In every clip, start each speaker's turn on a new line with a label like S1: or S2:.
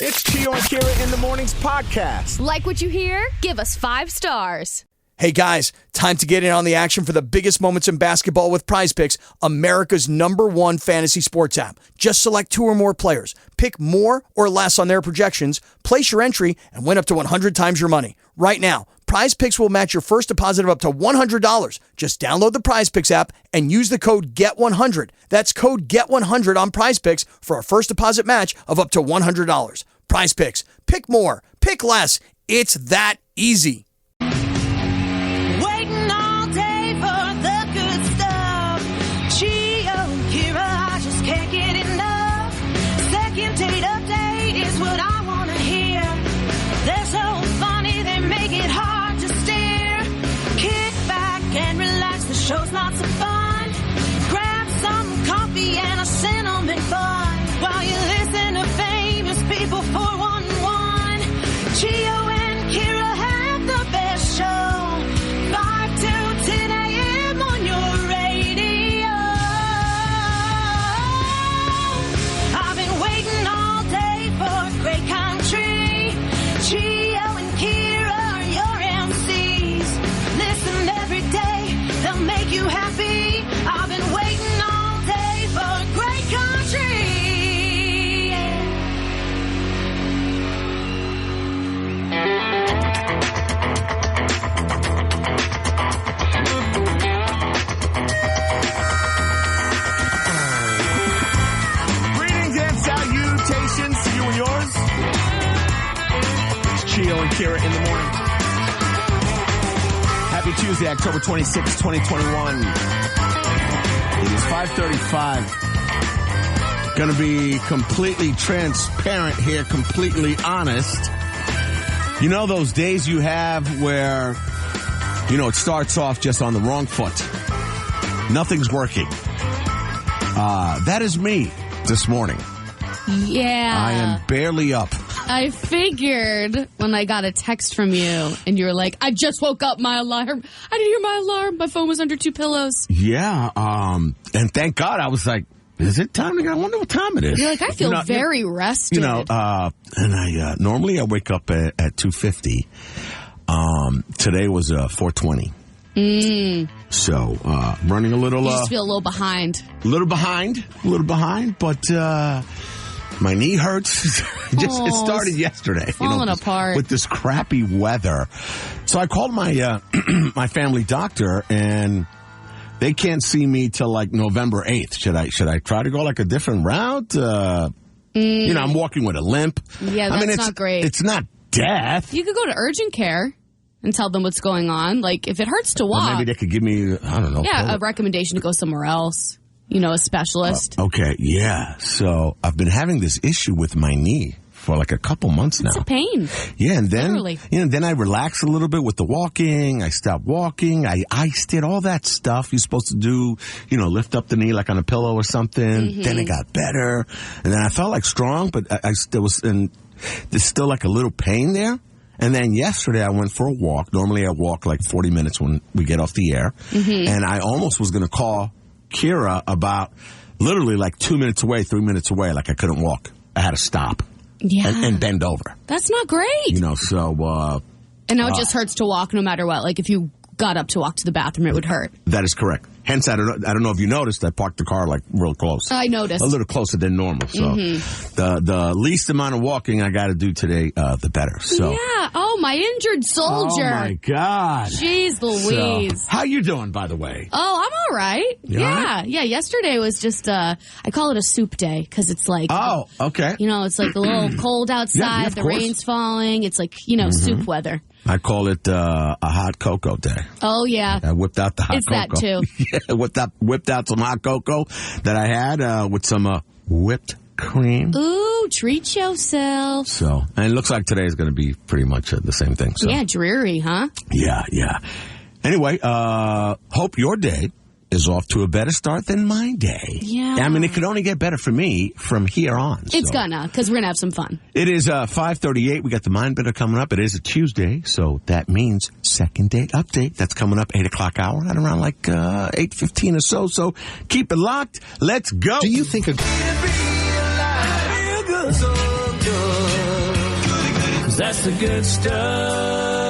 S1: It's Chio and Kira in the Mornings podcast.
S2: Like what you hear? Give us 5 stars.
S3: Hey guys, time to get in on the action for the biggest moments in basketball with Prize Picks, America's #1 fantasy sports app. Just select 2 or more players, pick more or less on their projections, place your entry, and win up to 100 times your money. Right now, Prize Picks will match your first deposit of up to $100. Just download the Prize Picks app and use the code GET100. That's code GET100 on Prize Picks for a first deposit match of up to $100. Prize Picks. Pick more. Pick less. It's that easy.
S4: Waiting all day for the good stuff. Chio, Kira, I just can't get enough. Second date update is what I want to hear. They're so funny, they make it hard to stare. Kick back and relax, the show's lots of fun. Grab some coffee and a cinnamon bun while you listen to famous people 411. Chio and Kira have the best show. 5 to 10 a.m. on your radio. I've been waiting all day for great country. Chio and Kira are your MCs. Listen every day, they'll make you happy. I've been waiting all day for great country.
S1: Greetings and salutations to you and yours. It's Chio and Kira in the morning. Happy Tuesday, October 26, 2021. It is 5:35. Going to be completely transparent here, completely honest. You know those days you have where, it starts off just on the wrong foot. Nothing's working. That is me this morning.
S2: Yeah.
S3: I am barely up.
S2: I figured when I got a text from you and you were like, I just woke up, my alarm. I didn't hear my alarm. My phone was under 2 pillows.
S5: Yeah, and thank God I was like, is it time to go? I wonder what time it is.
S2: You're like, I feel very rested.
S5: And I normally I wake up at 2:50. Today was 4:20. So running a little.
S2: You just feel a little behind.
S5: A little behind, but my knee hurts. It started yesterday.
S2: Falling apart
S5: with this crappy weather. So I called my my family doctor, and they can't see me till like November 8th. Should I try to go like a different route? I'm walking with a limp.
S2: Yeah, that's not great.
S5: It's not death.
S2: You could go to urgent care and tell them what's going on. Like, if it hurts to walk.
S5: Well, maybe they could give me, I don't know.
S2: Yeah, a recommendation to go somewhere else. A specialist.
S5: Okay, yeah. So I've been having this issue with my knee for like a couple months now.
S2: It's a pain.
S5: Yeah, and then
S2: Literally.
S5: Then I relax a little bit with the walking. I stopped walking. I iced it, all that stuff you're supposed to do. Lift up the knee like on a pillow or something. Mm-hmm. Then it got better, and then I felt like strong, but there's still like a little pain there. And then yesterday I went for a walk. Normally I walk like 40 minutes when we get off the air, and I almost was going to call Kira about literally like 2 minutes away, 3 minutes away. Like I couldn't walk. I had to stop.
S2: Yeah.
S5: And bend over.
S2: That's not great.
S5: So.
S2: And now it just hurts to walk no matter what. Like if you got up to walk to the bathroom, it would hurt.
S5: That is correct. Hence, I don't know if you noticed, I parked the car like real close.
S2: I noticed.
S5: A little closer than normal. So the least amount of walking I got to do today, the better. So.
S2: Yeah. Oh, my injured soldier.
S5: Oh, my God.
S2: Jeez Louise.
S5: So, how you doing, by the way?
S2: Oh, I'm all right.
S5: You all right?
S2: Yeah. Yesterday was just, I call it a soup day because it's like.
S5: Oh, okay.
S2: It's like a little cold outside.
S5: Yeah,
S2: the rain's falling. It's like, soup weather.
S5: I call it a hot cocoa day.
S2: Oh, yeah.
S5: I whipped out the hot cocoa.
S2: It's that, too.
S5: Yeah, whipped out some hot cocoa that I had with some whipped cream.
S2: Ooh, treat yourself.
S5: So, and it looks like today is going to be pretty much the same thing. So.
S2: Yeah, dreary, huh?
S5: Yeah. Anyway, hope your day is off to a better start than my day.
S2: Yeah.
S5: I mean, it could only get better for me from here on.
S2: It's gonna, because we're going to have some fun.
S5: It is 5:38. We got the Mind Bitter coming up. It is a Tuesday, so that means second date update. That's coming up 8 o'clock hour at around like 8:15 or so. So keep it locked. Let's go.
S1: Do you think
S6: that's the good stuff.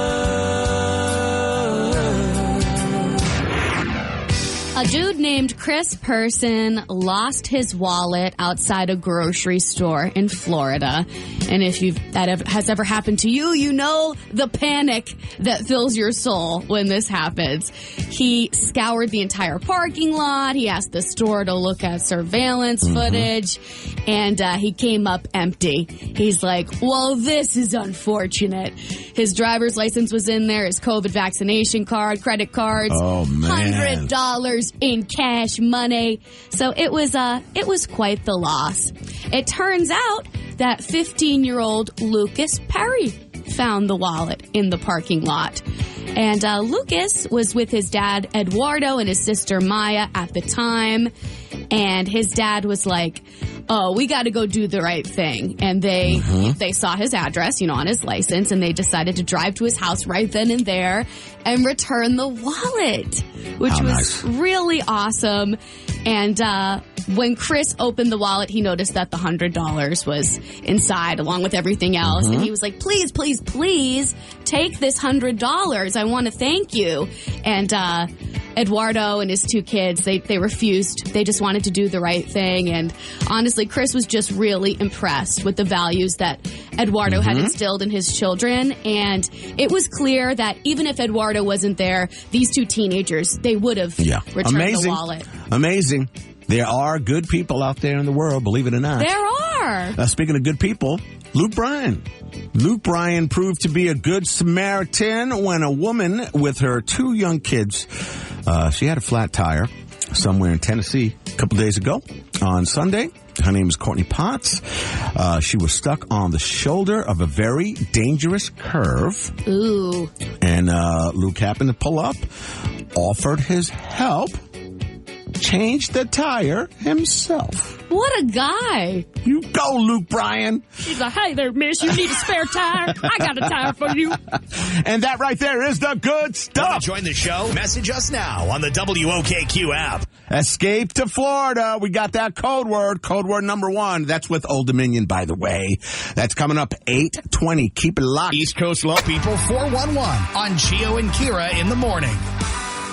S2: A dude named Chris Person lost his wallet outside a grocery store in Florida. And if that has ever happened to you, you know the panic that fills your soul when this happens. He scoured the entire parking lot. He asked the store to look at surveillance footage. And he came up empty. He's like, well, this is unfortunate. His driver's license was in there, his COVID vaccination card, credit cards.
S5: Oh, man.
S2: $100 in cash money. So it was quite the loss. It turns out that 15-year-old Lucas Perry found the wallet in the parking lot. And Lucas was with his dad, Eduardo, and his sister, Maya, at the time. And his dad was like, oh, we got to go do the right thing. And they saw his address, on his license, and they decided to drive to his house right then and there and return the wallet, which was really awesome. And when Chris opened the wallet, he noticed that the $100 was inside along with everything else. And he was like, please, please, please take this $100. I want to thank you. And Eduardo and his two kids, they refused. They just wanted to do the right thing. And honestly, Chris was just really impressed with the values that Eduardo had instilled in his children. And it was clear that even if Eduardo wasn't there, these two teenagers, they would have returned the wallet.
S5: Amazing. There are good people out there in the world, believe it or not.
S2: There are.
S5: Speaking of good people, Luke Bryan. Luke Bryan proved to be a good Samaritan when a woman with her two young kids, she had a flat tire somewhere in Tennessee a couple days ago on Sunday. Her name is Courtney Potts. She was stuck on the shoulder of a very dangerous curve.
S2: Ooh. And
S5: Luke happened to pull up, offered his help, changed the tire himself.
S2: What a guy.
S5: You go, Luke Bryan.
S2: He's like, hey there, miss, you need a spare tire? I got a tire for you.
S5: And that right there is the good stuff.
S7: Want to join the show? Message us now on the WOKQ app.
S5: Escape to Florida. We got that code word number 1. That's with Old Dominion, by the way. That's coming up 8:20. Keep it locked.
S7: East Coast Low People 411 on Chio and Kira in the morning.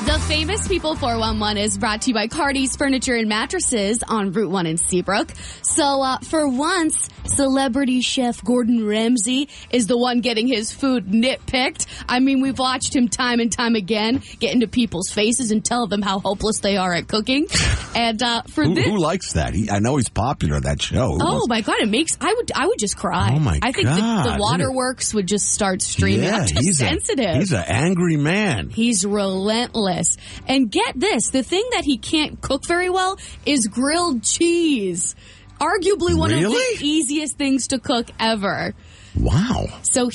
S2: The Famous People 411 is brought to you by Cardi's Furniture and Mattresses on Route 1 in Seabrook. So, for once, celebrity chef Gordon Ramsay is the one getting his food nitpicked. I mean, we've watched him time and time again get into people's faces and tell them how hopeless they are at cooking. And
S5: who likes that? I know he's popular, that show.
S2: My God, I would just cry.
S5: Oh, my
S2: I think
S5: God.
S2: the waterworks would just start streaming. I'm just sensitive.
S5: He's an angry man.
S2: He's relentless. And get this, the thing that he can't cook very well is grilled cheese. Arguably one of the easiest things to cook ever.
S5: Wow.
S2: So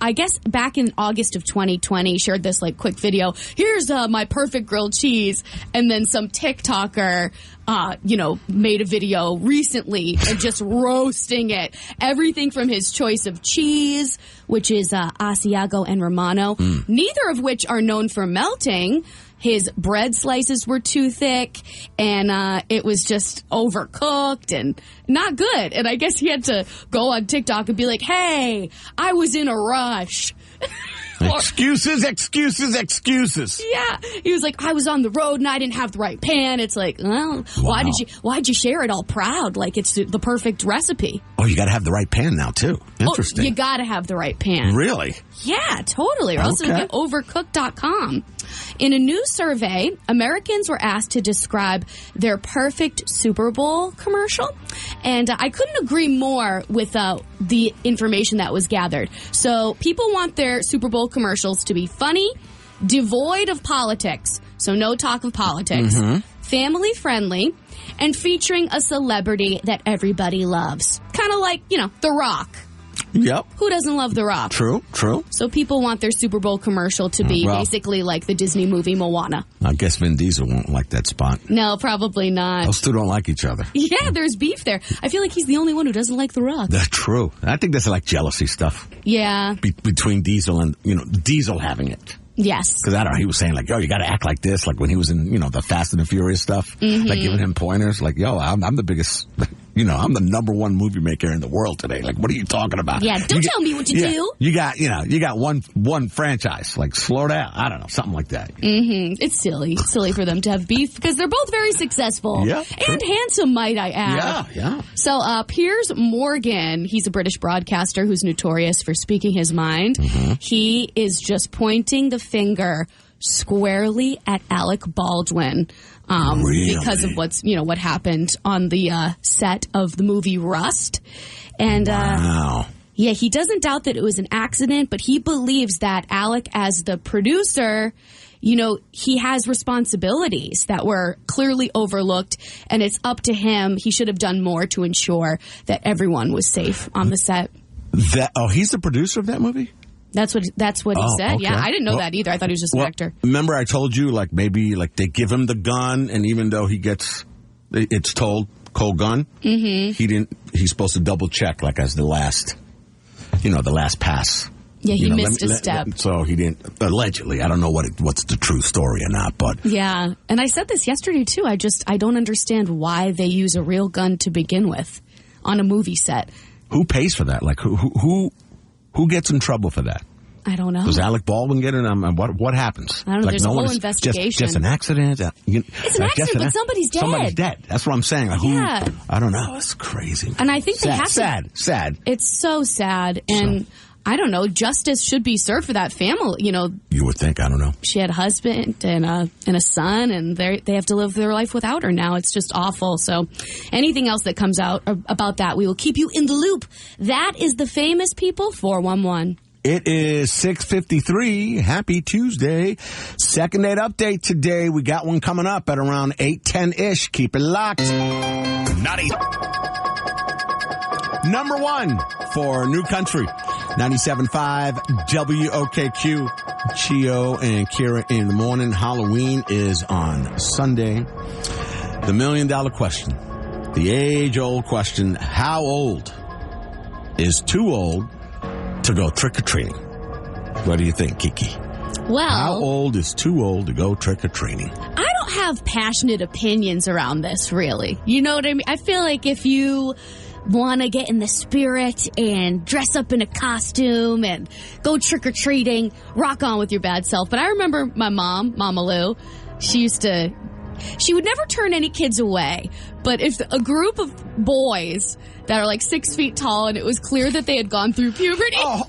S2: I guess back in August of 2020, shared this quick video. Here's my perfect grilled cheese. And then some TikToker, made a video recently and just roasting it. Everything from his choice of cheese, which is Asiago and Romano, neither of which are known for melting. His bread slices were too thick, and it was just overcooked and not good. And I guess he had to go on TikTok and be like, hey, I was in a rush.
S5: Excuses.
S2: Yeah. He was like, I was on the road and I didn't have the right pan. It's like, well, why'd you share it all proud? Like it's the perfect recipe.
S5: Oh, you got to have the right pan now, too. Interesting.
S2: You got to have the right pan.
S5: Really?
S2: Yeah, totally. Or else you'll get overcooked.com. In a new survey, Americans were asked to describe their perfect Super Bowl commercial. And I couldn't agree more with the information that was gathered. So people want their Super Bowl commercials to be funny, devoid of politics, so no talk of politics, family friendly, and featuring a celebrity that everybody loves. Kind of like, The Rock.
S5: Yep.
S2: Who doesn't love The Rock?
S5: True.
S2: So people want their Super Bowl commercial to be basically like the Disney movie Moana.
S5: I guess Vin Diesel won't like that spot.
S2: No, probably not.
S5: Those two don't like each other.
S2: Yeah, there's beef there. I feel like he's the only one who doesn't like The Rock.
S5: That's true. I think that's like jealousy stuff.
S2: Yeah.
S5: Between Diesel and, Diesel having it.
S2: Yes.
S5: Because I don't know, he was saying you got to act like this, like when he was in, the Fast and the Furious stuff, like giving him pointers, like, I'm the biggest I'm the number one movie maker in the world today. Like, what are you talking about?
S2: Yeah, don't tell me what to do.
S5: You got one franchise. Like, slow down. I don't know, something like that.
S2: Mm-hmm. It's silly. It's silly for them to have beef because they're both very successful.
S5: Yeah,
S2: and handsome, might I add.
S5: Yeah.
S2: So, Piers Morgan, he's a British broadcaster who's notorious for speaking his mind. Mm-hmm. He is just pointing the finger squarely at Alec Baldwin.
S5: Really?
S2: Because of what happened on the set of the movie Rust. And,
S5: wow.
S2: Yeah, he doesn't doubt that it was an accident, but he believes that Alec, as the producer, he has responsibilities that were clearly overlooked, and it's up to him. He should have done more to ensure that everyone was safe on the set.
S5: He's the producer of that movie?
S2: That's what he said.
S5: Okay.
S2: Yeah, I didn't know that either. I thought he was just an actor.
S5: Remember I told you, like, maybe like they give him the gun, and even though it's told cold gun, mm-hmm. He's supposed to double check, like, as the last pass.
S2: Yeah, he missed a step.
S5: So he didn't, allegedly. I don't know what's the true story or not, but.
S2: Yeah, and I said this yesterday too. I don't understand why they use a real gun to begin with on a movie set.
S5: Who pays for that? Like, who gets in trouble for that?
S2: I don't know.
S5: Does Alec Baldwin get in? What happens?
S2: I don't know.
S5: Like,
S2: there's a whole investigation.
S5: Just an accident?
S2: It's an accident, but somebody's dead.
S5: Somebody's dead. That's what I'm saying. Like,
S2: yeah.
S5: I don't know. It's crazy.
S2: And I think they have
S5: Sad.
S2: It's so sad. And I don't know. Justice should be served for that family.
S5: You would think. I don't know.
S2: She had a husband and a son, and they have to live their life without her now. It's just awful. So anything else that comes out about that, we will keep you in the loop. That is the Famous People 411.
S5: It is 6:53. Happy Tuesday. Second date update today. We got one coming up at around 8:10-ish. Keep it locked.
S7: Nutty.
S5: Number one for New Country. 97.5 WOKQ. Chio and Kira in the morning. Halloween is on Sunday. The $1 million question. The age-old question. How old is too old to go trick-or-treating? What do you think, Kiki?
S2: Well,
S5: how old is too old to go trick-or-treating?
S2: I don't have passionate opinions around this, really. You know what I mean? I feel like if you want to get in the spirit and dress up in a costume and go trick-or-treating, rock on with your bad self. But I remember my mom, Mama Lou, she would never turn any kids away. But if a group of boys that are like 6 feet tall and it was clear that they had gone through puberty.
S5: Oh,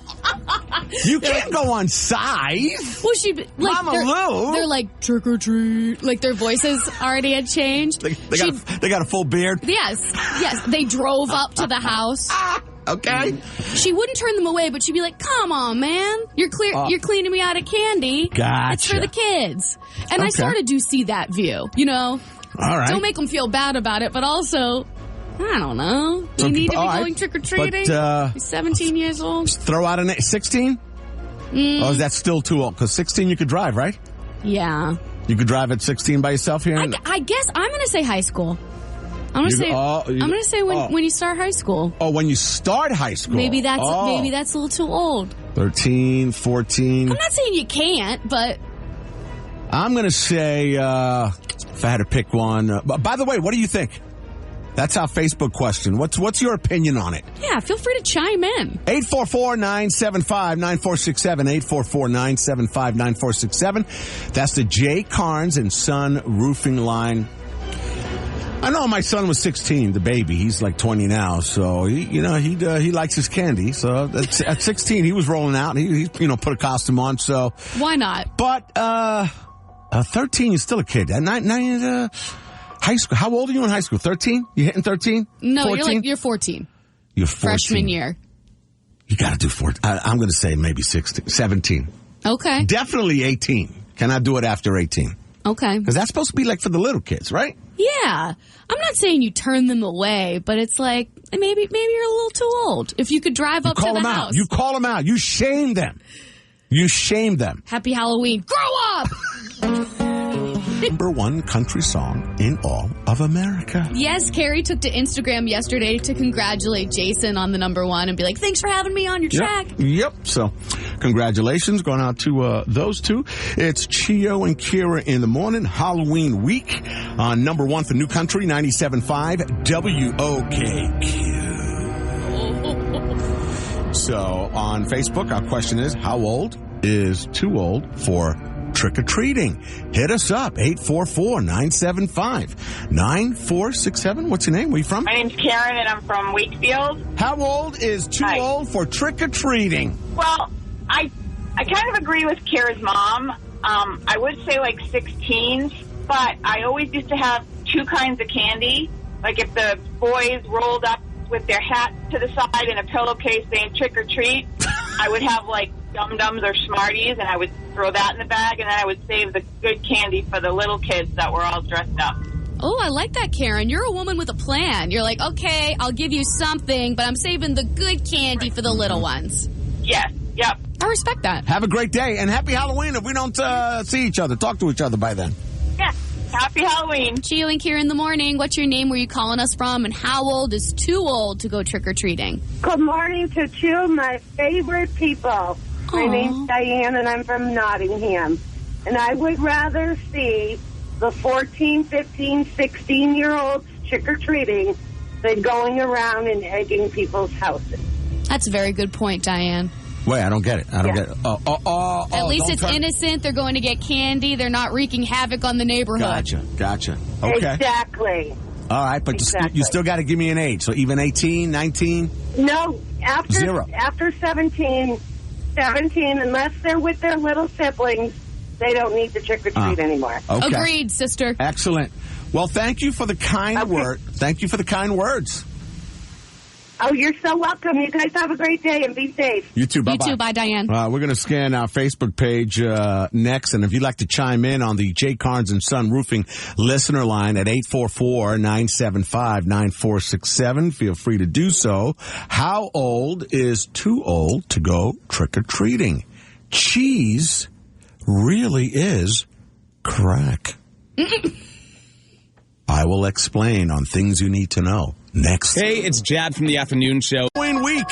S5: you can't go on size.
S2: Well, she like
S5: Mama Lou.
S2: They're like trick or treat. Like their voices already had changed.
S5: They got a full beard.
S2: Yes. They drove up to the house.
S5: Okay.
S2: She wouldn't turn them away, but she'd be like, "Come on, man, you're cleaning me out of candy.
S5: Gotcha.
S2: It's for the kids." And I sort of do see that view,
S5: All right.
S2: Don't make them feel bad about it, but also, I don't know. Do you need to be going trick-or-treating? He's 17 years old.
S5: Throw out 16? Or is that still too old? Because 16 you could drive, right?
S2: Yeah.
S5: You could drive at 16 by yourself here?
S2: I guess I'm going to say high school. I'm going to say when you start high school.
S5: Oh, when you start high school.
S2: Maybe that's a little too old.
S5: 13, 14.
S2: I'm not saying you can't, but
S5: I'm going to say, if I had to pick one. By the way, what do you think? That's our Facebook question. What's your opinion on it?
S2: Yeah, feel free to chime in.
S5: 844-975-9467. 844-975-9467. That's the J. Carnes and Son roofing line. I know my son was 16, the baby. He's like 20 now, so he likes his candy. So at 16, he was rolling out. He put a costume on. So
S2: why not?
S5: But 13 is still a kid. High school. How old are you in high school? 13? You hitting 13?
S2: No,
S5: 14?
S2: you're 14.
S5: You're 14.
S2: Freshman year.
S5: You got to do 14. I'm going to say maybe 16, 17.
S2: Okay.
S5: Definitely 18. Can I do it after 18?
S2: Okay.
S5: Because that's supposed to be like for the little kids, right?
S2: Yeah. I'm not saying you turn them away, but it's like maybe you're a little too old. If you could drive up to the house.
S5: You call them out. You shame them. You shame them.
S2: Happy Halloween. Grow up!
S5: Number one country song in all of America.
S2: Yes, Carrie took to Instagram yesterday to congratulate Jason on the number one and be like, thanks for having me on your track.
S5: Yep. So Congratulations going out to those two. It's Chio and Kira in the morning, Halloween week on number one for New Country, 97.5 WOKQ. So on Facebook, our question is, how old is too old for trick-or-treating? Hit us up, 844-975-9467. What's your name? Where you from?
S8: My name's Karen, and I'm from Wakefield.
S5: How old is too old for trick-or-treating?
S8: Well, I kind of agree with Kira's mom. I would say like 16, but I always used to have two kinds of candy. Like if the boys rolled up with their hat to the side and a pillowcase saying trick-or-treat, I would have like Dum-Dums or Smarties, and I would throw that in the bag, and then I would save the good candy for the little kids that were all dressed up.
S2: Oh, I like that, Karen. You're a woman with a plan. You're like, okay, I'll give you something, but I'm saving the good candy for the little ones.
S8: Yes, yep.
S2: I respect that.
S5: Have a great day, and happy Halloween if we don't see each other. Talk to each other by then.
S8: Yeah, happy Halloween.
S2: Chio and Kira in the morning. What's your name? Where you calling us from? And how old is too old to go trick-or-treating?
S9: Good morning to two of my favorite people. My name's Diane, and I'm from Nottingham. And I would rather see the 14, 15, 16-year-olds trick-or-treating than going around and egging people's houses.
S2: That's a very good point, Diane.
S5: Wait, I don't get it. I don't get it.
S2: At least it's innocent. They're going to get candy. They're not wreaking havoc on the neighborhood.
S5: Gotcha. Okay.
S9: Exactly.
S5: All right, but you still got to give me an age. So even 18, 19?
S9: No,
S5: Zero.
S9: After 17, unless they're with their little siblings, they don't need to trick-or-treat anymore.
S5: Okay.
S2: Agreed, sister.
S5: Excellent. Well, thank you for the kind word. Thank you for the kind words.
S9: Oh, you're so welcome. You guys have a great day and be safe.
S5: You too. Bye-bye.
S2: You too. Bye, Diane.
S5: We're going to scan our Facebook page next, and if you'd like to chime in on the Jay Carnes and Son Roofing listener line at 844-975-9467, feel free to do so. How old is too old to go trick-or-treating? Cheese really is crack. I will explain on things you need to know next.
S10: Hey, it's Jad from the afternoon show.
S5: Halloween week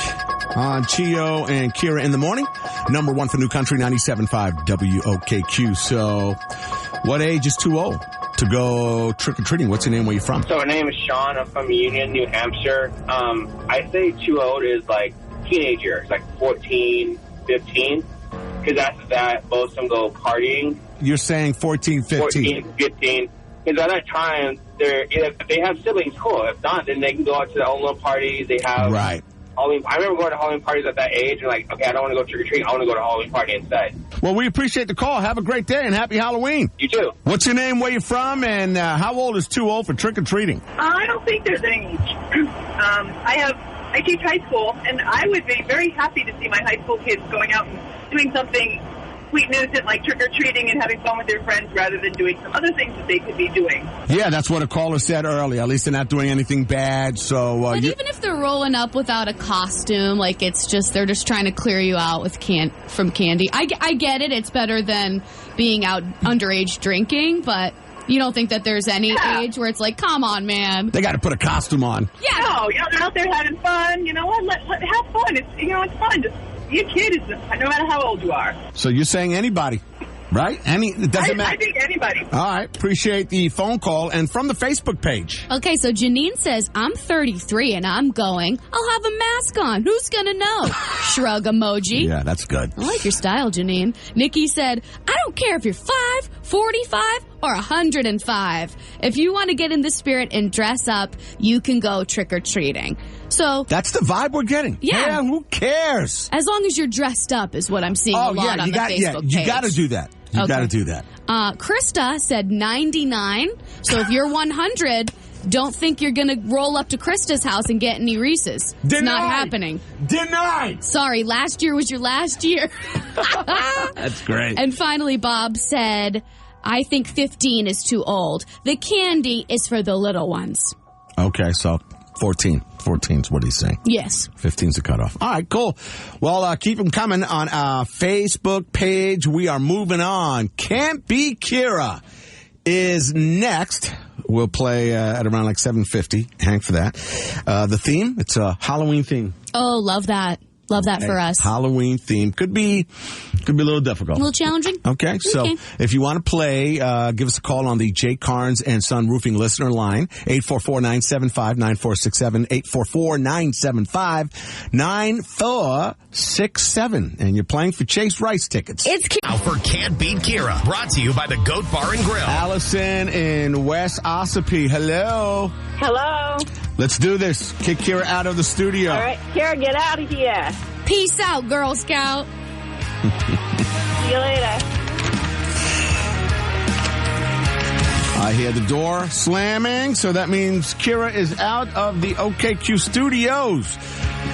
S5: on Chio and Kira in the morning. Number one for New Country, 97.5 WOKQ. So what age is too old to go trick-or-treating? What's your name? Where you from?
S11: So my name is Sean. I'm from Union, New Hampshire. I say too old is like teenagers, like 14, 15. Because after that, most of them go partying.
S5: You're saying 14, 15.
S11: 14, 15. Because at that time, if they have siblings, cool. If not, then they can go out to their own little parties. They have Halloween. I remember going to Halloween parties at that age and like, okay, I don't want to go trick-or-treating. I want to go to a Halloween party instead.
S5: Well, we appreciate the call. Have a great day and happy Halloween.
S11: You too.
S5: What's your name, where you from, and how old is too old for trick-or-treating?
S12: I don't think there's any age. I teach high school, and I would be very happy to see my high school kids going out and doing something sweet and innocent like trick-or-treating and having fun with their friends rather than doing some other things that they could be doing.
S5: Yeah, that's what a caller said earlier. At least they're not doing anything bad. So,
S2: but even if they're rolling up without a costume, like it's just they're just trying to clear you out with from candy. I get it. It's better than being out underage drinking, but you don't think that there's any age where it's like, come on, man.
S5: They got to put a costume on.
S12: Yeah. No, they're out there having fun. You know what? Let have fun. It's fun. Just be a kid, no matter how old you are.
S5: So you're saying anybody, right? It doesn't matter.
S12: I think anybody.
S5: All right. Appreciate the phone call and from the Facebook page.
S2: Okay, so Janine says, I'm 33 and I'm going. I'll have a mask on. Who's going to know? Shrug emoji.
S5: Yeah, that's good.
S2: I like your style, Janine. Nikki said, I don't care if you're 5, 45, or 105. If you want to get in the spirit and dress up, you can go trick-or-treating. So
S5: that's the vibe we're getting.
S2: Yeah.
S5: Who cares?
S2: As long as you're dressed up is what I'm seeing a lot on the Facebook page.
S5: You got to do that. You got to do that.
S2: Krista said 99. So if you're 100, don't think you're going to roll up to Krista's house and get any Reese's. It's not happening.
S5: Denied.
S2: Sorry, last year was your last year.
S5: That's great.
S2: And finally, Bob said, I think 15 is too old. The candy is for the little ones.
S5: Okay, so 14. 14 is what he's saying.
S2: Yes.
S5: 15's the cutoff. All right, cool. Well, keep them coming on our Facebook page. We are moving on. Can't Be Kira is next. We'll play at around like 7:50. Hang for that. The theme, it's a Halloween theme.
S2: Oh, love that. Love that for us.
S5: Halloween theme. Could be a little difficult.
S2: A little challenging.
S5: Okay, so if you want to play, give us a call on the Jay Carnes and Son Roofing listener line, 844-975-9467, 844-975-9467. And you're playing for Chase Rice tickets.
S7: It's Now for Can't Beat Kira, brought to you by the Goat Bar and Grill.
S5: Allison in West Ossipee. Hello.
S13: Hello.
S5: Let's do this. Kick Kira out of the studio.
S13: All right, Kira, get out of here.
S2: Peace out, Girl Scout.
S13: See you later.
S5: I hear the door slamming, so that means Kira is out of the OKQ studios.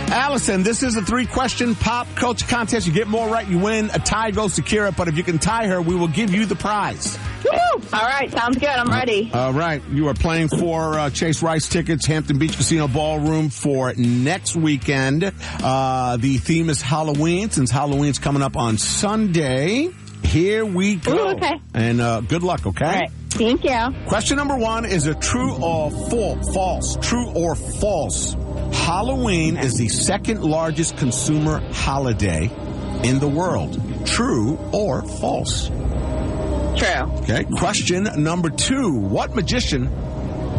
S5: Allison, this is a 3-question pop culture contest. You get more right, you win. A tie goes to Kira, but if you can tie her, we will give you the prize.
S13: Woo! All right, sounds good. I'm ready.
S5: All right, you are playing for Chase Rice tickets, Hampton Beach Casino Ballroom for next weekend. The theme is Halloween, since Halloween's coming up on Sunday. Here we go.
S13: Ooh, okay.
S5: And good luck, okay?
S13: All right. Thank you.
S5: Question number 1 is a true or false. True or false. Halloween is the second largest consumer holiday in the world. True or false?
S13: True.
S5: Okay. Question number 2. What magician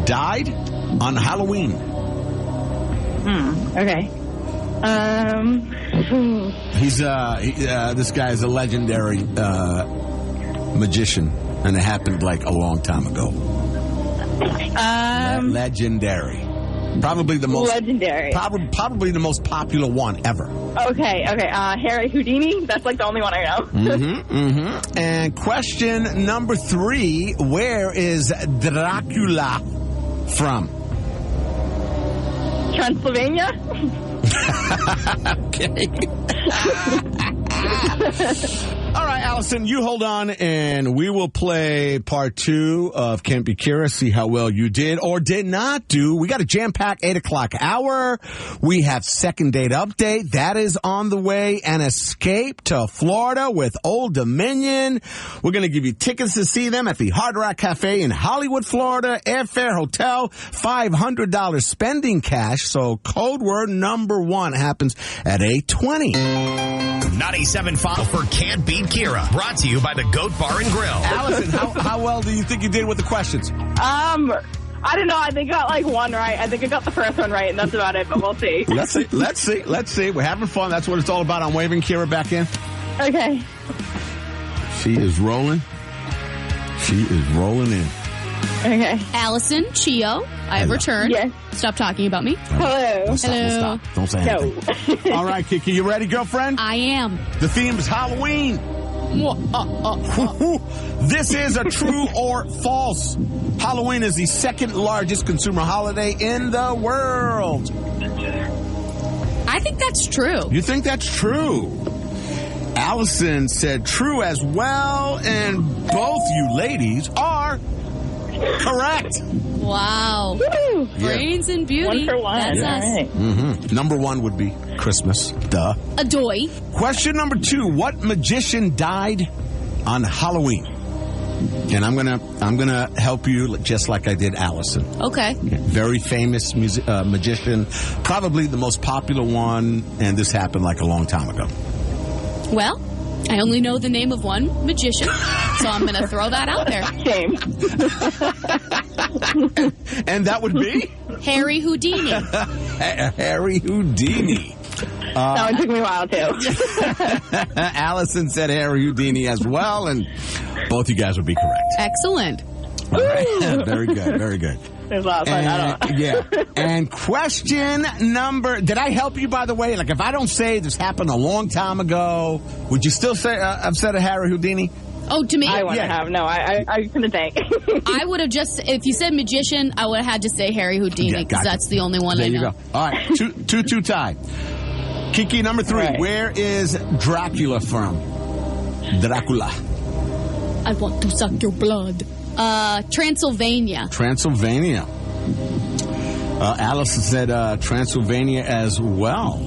S5: died on Halloween?
S13: Okay.
S5: He's this guy is a legendary magician, and it happened like a long time ago. Legendary. Probably the most
S13: legendary.
S5: Probably the most popular one ever.
S13: Okay. Harry Houdini. That's like the only one I know.
S5: And question number 3: where is Dracula from?
S13: Transylvania.
S5: Okay. All right, Allison, you hold on, and we will play part 2 of Can't Be Kira, see how well you did or did not do. We got a jam-packed 8 o'clock hour. We have second date update. That is on the way. An escape to Florida with Old Dominion. We're going to give you tickets to see them at the Hard Rock Cafe in Hollywood, Florida. Airfare, hotel, $500 spending cash. So code word number 1 happens at 8:20.
S7: 97.5 for Can't Beat Kira, brought to you by the Goat Bar and Grill.
S5: Allison, how well do you think you did with the questions?
S13: I don't know. I think I got like 1 right. I think I got the first one right, and that's about it, but we'll see.
S5: Let's see. We're having fun. That's what it's all about. I'm waving Kira back in.
S13: Okay.
S5: She is rolling in.
S2: Okay. Allison, Chio, I have returned.
S13: Yes.
S2: Stop talking about me.
S13: Hello.
S5: We'll stop. Don't say anything.
S13: No.
S5: All right, Kiki, you ready, girlfriend?
S2: I am.
S5: The theme is Halloween. This is a true or false. Halloween is the second largest consumer holiday in the world.
S2: I think that's true.
S5: You think that's true? Allison said true as well, and both you ladies are correct.
S2: Wow.
S13: Woo!
S2: Brains and beauty.
S13: 1 for 1.
S2: That's
S13: All
S2: us.
S13: right.
S5: Number 1 would be Christmas. Duh.
S2: Adoy.
S5: Question number 2. What magician died on Halloween? And I'm gonna help you just like I did Allison.
S2: Okay.
S5: Very famous magician, probably the most popular one, and this happened like a long time ago.
S2: Well, I only know the name of one magician, so I'm going to throw that out there.
S13: Shame.
S5: And that would be?
S2: Harry Houdini.
S5: Harry Houdini.
S13: That one took me a while, too.
S5: Allison said Harry Houdini as well, and both you guys would be correct.
S2: Excellent.
S5: All right. Very good. Very good.
S13: There's a lot of fun.
S5: Yeah. And question number... Did I help you, by the way? Like, if I don't say this happened a long time ago, would you still say I've said a Harry Houdini?
S2: Oh, to me?
S13: I want to have. No, I couldn't think.
S2: I would have just... If you said magician, I would have had to say Harry Houdini, because that's the only one I know.
S5: There you go. All right. 2-2 tie. Kiki, number 3. Right. Where is Dracula from? Dracula.
S2: I want to suck your blood. Transylvania.
S5: Transylvania. Allison said Transylvania as well.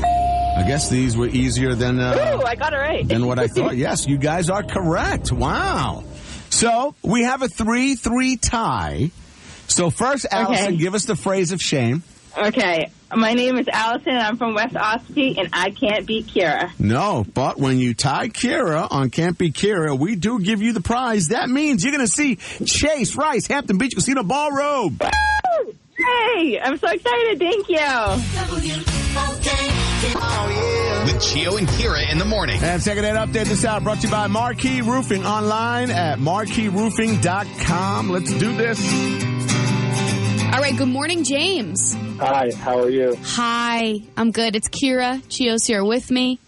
S5: I guess these were easier than...
S13: Ooh, I got it right.
S5: Than what I thought. Yes, you guys are correct. Wow. So, we have a 3-3 tie. So, first, Allison, give us the phrase of shame.
S13: Okay, my name is Allison, and I'm from West Ospey, and I can't beat Kira.
S5: No, but when you tie Kira on Can't Be Kira, we do give you the prize. That means you're going to see Chase Rice, Hampton Beach Casino Ballroom.
S13: Woo! Hey, I'm so excited. Thank you.
S7: With Chio and Kira in the morning.
S5: And second date update this hour brought to you by Marquee Roofing, online at marqueeroofing.com. Let's do this.
S2: All right, good morning, James.
S14: Hi, how are you?
S2: Hi, I'm good. It's Kira. Chio's here with me.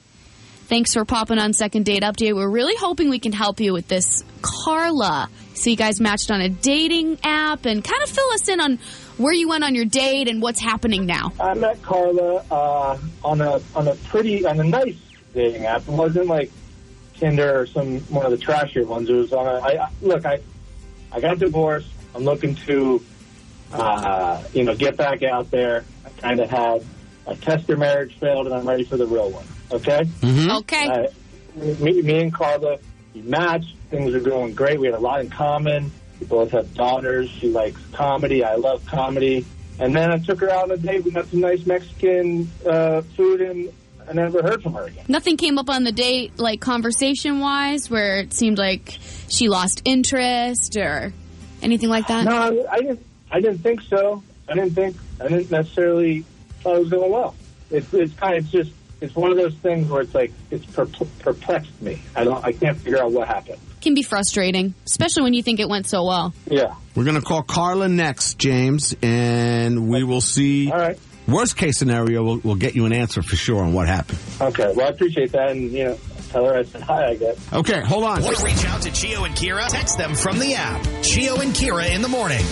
S2: Thanks for popping on Second Date Update. We're really hoping we can help you with this Carla. So you guys matched on a dating app, and kind of fill us in on where you went on your date and what's happening now.
S14: I met Carla on a nice dating app. It wasn't like Tinder or one of the trashier ones. It was on I got divorced. I'm looking to get back out there. I kind of had a tester marriage failed, and I'm ready for the real one. Okay?
S2: Mm-hmm. Okay.
S14: Me and Carla, we matched. Things are going great. We had a lot in common. We both have daughters. She likes comedy. I love comedy. And then I took her out on a date. We got some nice Mexican food, and I never heard from her again.
S2: Nothing came up on the date, like conversation-wise, where it seemed like she lost interest or anything like that?
S14: No, I didn't think so. I didn't necessarily thought it was going well. It's one of those things where it's like it's perplexed me. I can't figure out what happened.
S2: Can be frustrating, especially when you think it went so well.
S14: Yeah.
S5: We're going to call Carla next, James, and we will see.
S14: All right.
S5: Worst case scenario, we'll get you an answer for sure on what happened.
S14: Okay. Well, I appreciate that, and tell her I said hi, I guess.
S5: Okay, hold on.
S7: Want to reach out to Chio and Kira? Text them from the app. Chio and Kira in the morning.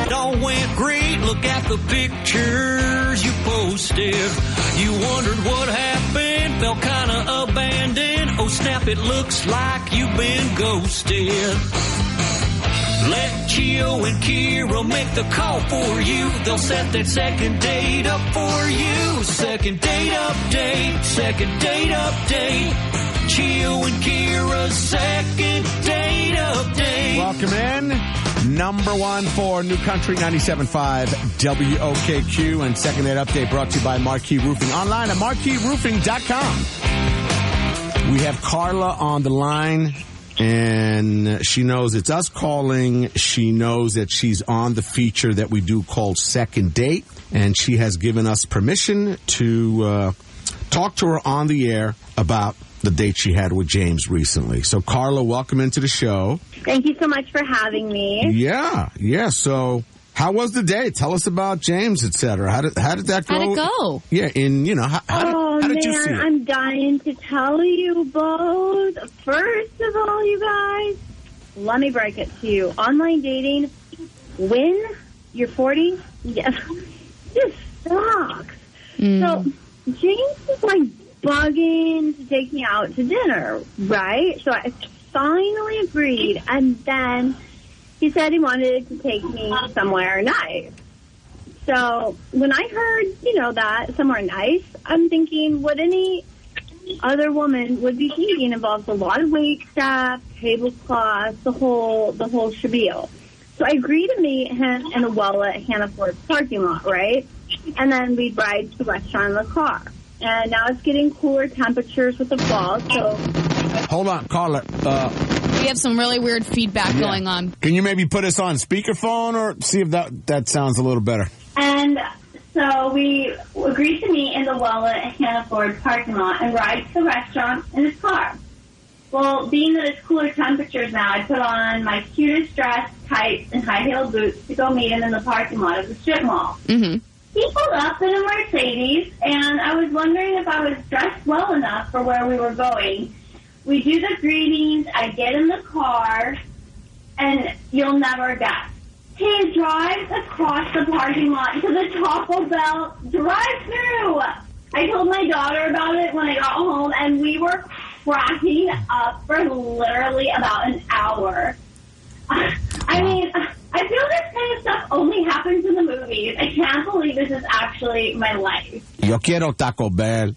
S6: It all went great. Look at the pictures you posted. You wondered what happened. Felt kind of abandoned. Oh, snap, it looks like you've been ghosted. Let Chio and Kira make the call for you. They'll set that second date up for you. Second date update. Second date update. Chio and Kira's second date update.
S5: Welcome in. Number one for New Country 97.5 WOKQ, and Second Date Update brought to you by Marquee Roofing, online at marqueeroofing.com. We have Carla on the line, and she knows it's us calling. She knows that she's on the feature that we do called Second Date, and she has given us permission to talk to her on the air about the date she had with James recently. So, Carla, welcome into the show.
S15: Thank you so much for having me.
S5: Yeah. So, how was the date? Tell us about James, etc. How did that go?
S2: How'd it go?
S5: Yeah, how did you see it?
S15: I'm dying to tell you both. First of all, you guys, let me break it to you. Online dating, when you're 40, just sucks. So, James is like bugging to take me out to dinner, right? So I finally agreed, and then he said he wanted to take me somewhere nice. So when I heard, that somewhere nice, I'm thinking what any other woman would be thinking involves a lot of wait staff, tablecloths, the whole shabil. So I agreed to meet him in a well at Hannaford's parking lot, right? And then we'd ride to the restaurant in the car. And now it's getting cooler temperatures with the fall, so...
S5: Hold on, Carla.
S2: We have some really weird feedback going on.
S5: Can you maybe put us on speakerphone or see if that sounds a little better?
S15: And so we agreed to meet in the well at Hannaford's parking lot and ride to the restaurant in his car. Well, being that it's cooler temperatures now, I put on my cutest dress, tights, and high-heeled boots to go meet him in the parking lot of the strip mall.
S2: Mm-hmm.
S15: He pulled up in a Mercedes, and I was wondering if I was dressed well enough for where we were going. We do the greetings, I get in the car, and you'll never guess. He drives across the parking lot to the Taco Bell drive-thru. I told my daughter about it when I got home, and we were cracking up for literally about an hour. I mean, I feel this kind of stuff only happens in the movies. I can't believe this is actually my life.
S5: Yo quiero Taco Bell.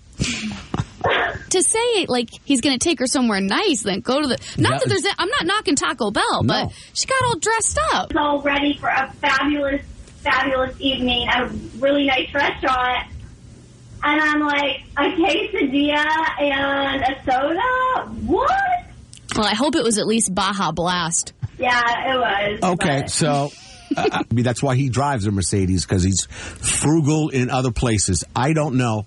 S2: To say, like, he's going to take her somewhere nice, then go to the... Not that there's... I'm not knocking Taco Bell, but she got all dressed up.
S15: All ready for a fabulous fabulous evening at a really nice restaurant. And I'm like, a quesadilla and a soda? What?
S2: Well, I hope it was at least Baja Blast.
S15: Yeah, it was.
S5: Okay,
S15: but-
S5: so I mean, that's why he drives a Mercedes, because he's frugal in other places. I don't know.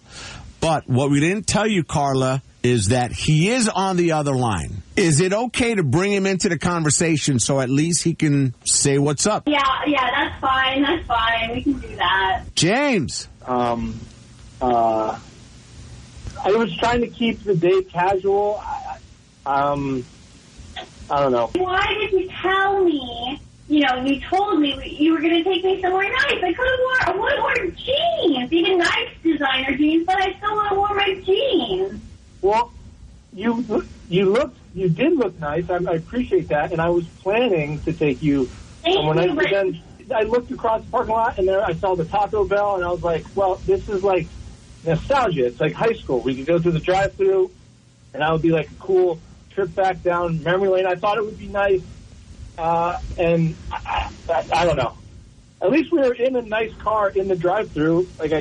S5: But what we didn't tell you, Carla, is that he is on the other line. Is it okay to bring him into the conversation so at least he can say what's up?
S15: Yeah, that's fine. That's fine. We can do that.
S5: James.
S14: I was trying to keep the date casual. I don't know.
S15: Why did you tell me? You know, you told me you were going to take me somewhere nice. I would have worn jeans, even nice designer jeans, but I still would have worn my jeans.
S14: Well, you did look nice. I appreciate that, and I was planning to take you somewhere nice. But then I looked across the parking lot, and there I saw the Taco Bell, and I was like, well, this is like nostalgia. It's like high school. We could go through the drive-thru, and that would be like a cool trip back down memory lane. I thought it would be nice, and I don't know. At least we were in a nice car in the drive-thru. Like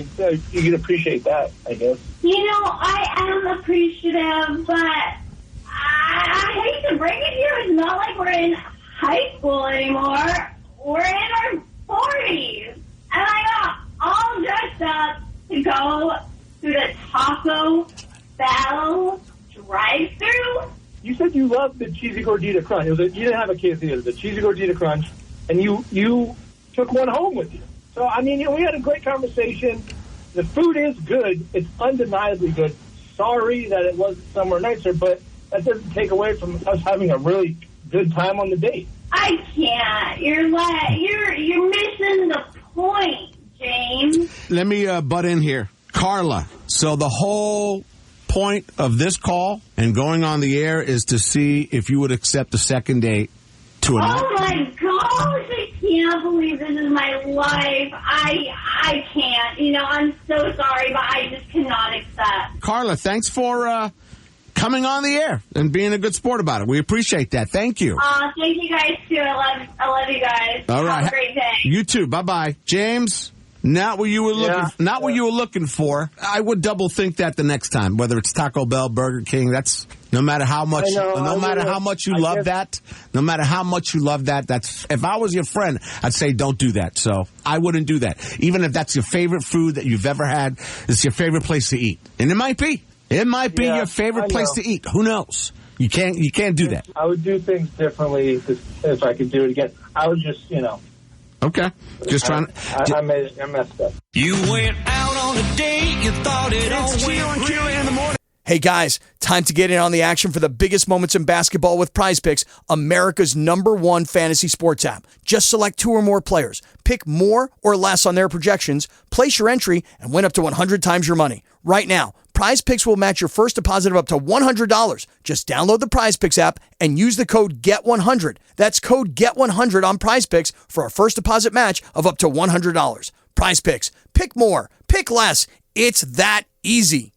S14: you could appreciate that, I guess.
S15: You know, I am appreciative, but I hate to break it to you. It's not like we're in high school anymore. We're in our 40s, and I got all dressed up to go through the Taco Bell drive-thru.
S14: You said you loved the cheesy gordita crunch. You didn't have a quesadilla, it was a cheesy gordita crunch, and you took one home with you. So, I mean, we had a great conversation. The food is good. It's undeniably good. Sorry that it wasn't somewhere nicer, but that doesn't take away from us having a really good time on the date.
S15: I can't. You're missing the point, James.
S5: Let me butt in here. Carla, so the whole point of this call and going on the air is to see if you would accept a second date to an...
S15: Oh, my gosh. I can't believe this is my life. I can't. You know, I'm so sorry, but I just cannot accept.
S5: Carla, thanks for coming on the air and being a good sport about it. We appreciate that. Thank you.
S15: Thank you guys, too. I love you guys.
S5: All right.
S15: Have a great day.
S5: You too. Bye-bye. James, not what you were looking what you were looking for. I would double think that the next time, whether it's Taco Bell, Burger King, that's no matter how much you love that, that's if I was your friend, I'd say don't do that. So I wouldn't do that. Even if that's your favorite food that you've ever had, it's your favorite place to eat. And it might be. It might be your favorite place to eat. Who knows? You can't do that.
S14: I would do things differently if I could do it again. I would just,
S5: Okay. Just trying to...
S14: I messed up.
S6: You went out on a date, you thought it all went
S3: Chio and Kira in the morning. Hey guys, time to get in on the action for the biggest moments in basketball with Prize Picks, America's #1 fantasy sports app. Just select 2 or more players. Pick more or less on their projections, place your entry, and win up to 100 times your money. Right now, Prize Picks will match your first deposit of up to $100. Just download the Prize Picks app and use the code GET100. That's code GET100 on Prize Picks for a first deposit match of up to $100. Prize Picks. Pick more. Pick less. It's that easy.